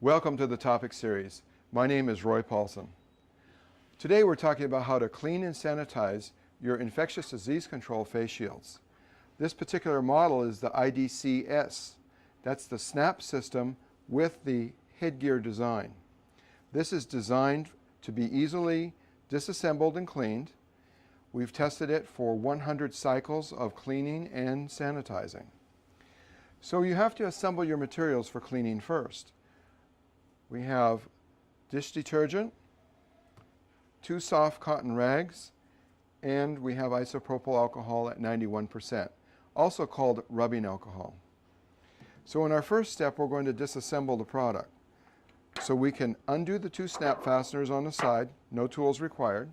Welcome to the topic series. My name is Roy Paulson. Today we're talking about how to clean and sanitize your infectious disease control face shields. This particular model is the IDC. That's the Snap System with the headgear design. This is designed to be easily disassembled and cleaned. We've tested it for 100 cycles of cleaning and sanitizing. So you have to assemble your materials for cleaning first. We have dish detergent, 2 soft cotton rags, and we have isopropyl alcohol at 91%, also called rubbing alcohol. So in our first step, we're going to disassemble the product. So we can undo the 2 snap fasteners on the side, no tools required.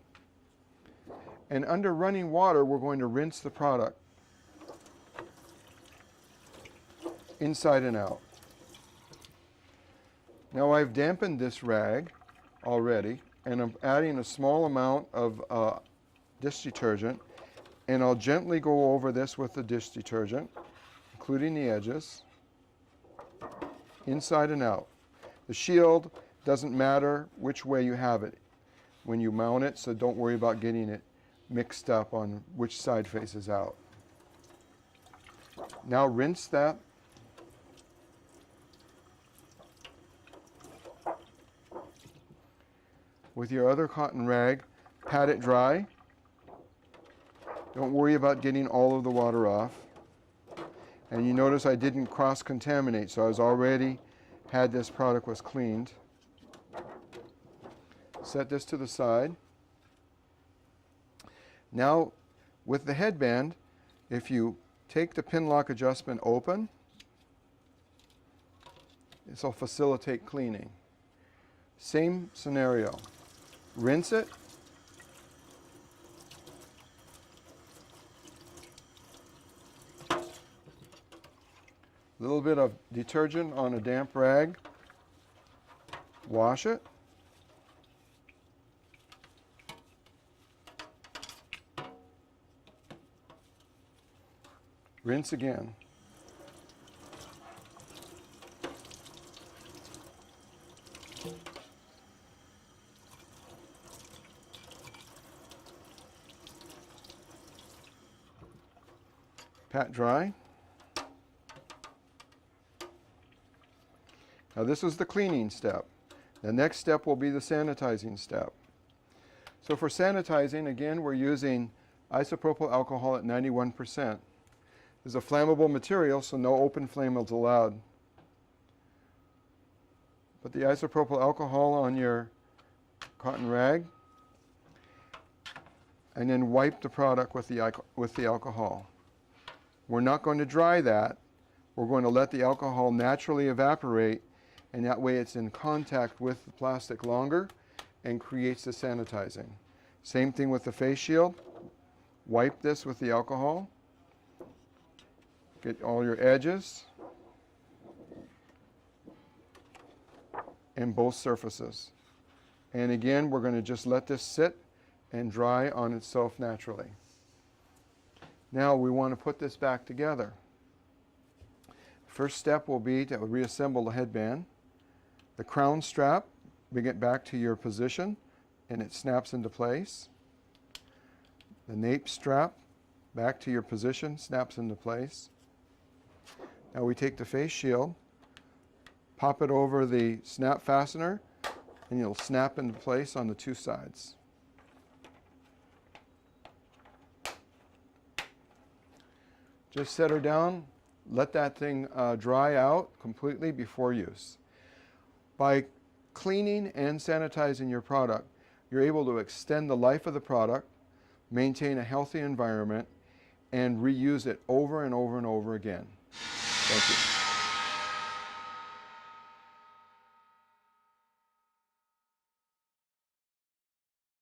And under running water, we're going to rinse the product inside and out. Now I've dampened this rag already, and I'm adding a small amount of dish detergent, and I'll gently go over this with the dish detergent, including the edges, inside and out. The shield doesn't matter which way you have it when you mount it, so don't worry about getting it mixed up on which side faces out. Now rinse that. With your other cotton rag, pat it dry. Don't worry about getting all of the water off. And you notice I didn't cross-contaminate, so I was already had this product was cleaned. Set this to the side. Now, with the headband, if you take the pin lock adjustment open, this will facilitate cleaning. Same scenario. Rinse it. A little bit of detergent on a damp rag. Wash it. Rinse again. Pat dry. Now this is the cleaning step. The next step will be the sanitizing step. So for sanitizing, again, we're using isopropyl alcohol at 91%. It's a flammable material, so no open flame is allowed. Put the isopropyl alcohol on your cotton rag, and then wipe the product with the alcohol. We're not going to dry that. We're going to let the alcohol naturally evaporate, and that way it's in contact with the plastic longer and creates the sanitizing. Same thing with the face shield. Wipe this with the alcohol. Get all your edges and both surfaces. And again, we're going to just let this sit and dry on itself naturally. Now we want to put this back together. First step will be to reassemble the headband. The crown strap, bring it back to your position and it snaps into place. The nape strap, back to your position, snaps into place. Now we take the face shield, pop it over the snap fastener, and it'll snap into place on the 2 sides. Just set her down, let that thing dry out completely before use. By cleaning and sanitizing your product, you're able to extend the life of the product, maintain a healthy environment, and reuse it over and over and over again. Thank you.